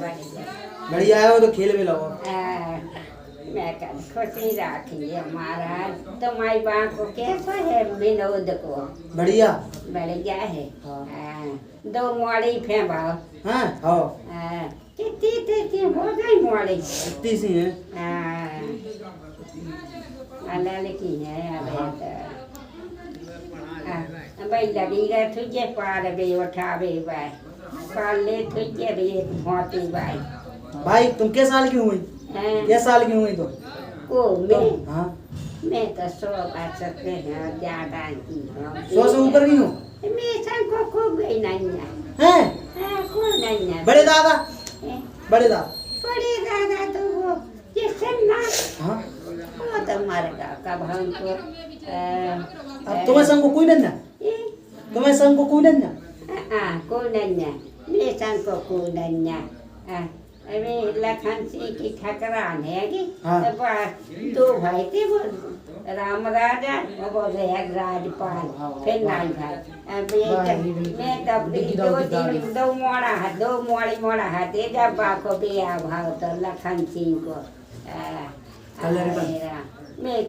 बढ़िया है वो तो खेल में लो। मैं कल खुशी राखी है महाराज। तुम्हारी माँ को कैसा है विनोद को? बढ़िया बढ़िया है। हाँ। दो मोड़ी फे भाव। हाँ हाँ कितनी हो गई मोड़ी? इतनी सी है। लड़की है अब भाई लगी गए तुझे पार भी उठावे भाई पाल ले तुझे भी एक मोती भाई। भाई तुम क्या साल की हुई? क्या साल की हुई तुम? ओ मैं हाँ मैं तो 100 बात सकते हैं ज्यादा की हूँ। 100 से ऊपर की हूँ। मैं सबको खूब गई नहीं हैं? खूब नहीं है। बड़े दादा बड़े दादा बड़े दादा तो वो ये सन्ना हाँ वो तो मर गया कब हमको अब तुम्हें संग को कोई नहीं ना? तुम्हें संग को कोई नहीं ना? कोई नहीं है। मैं संग को कोई नहीं है। अरे लखन सिंह की ठकरान है कि हाँ। दो भाई थे वो राम राजा और वो राजपाल फिर नाई भाई। मैं तब दो मोड़ा हाथे जब बाको बिया भाव तो लखन सिंह को मैं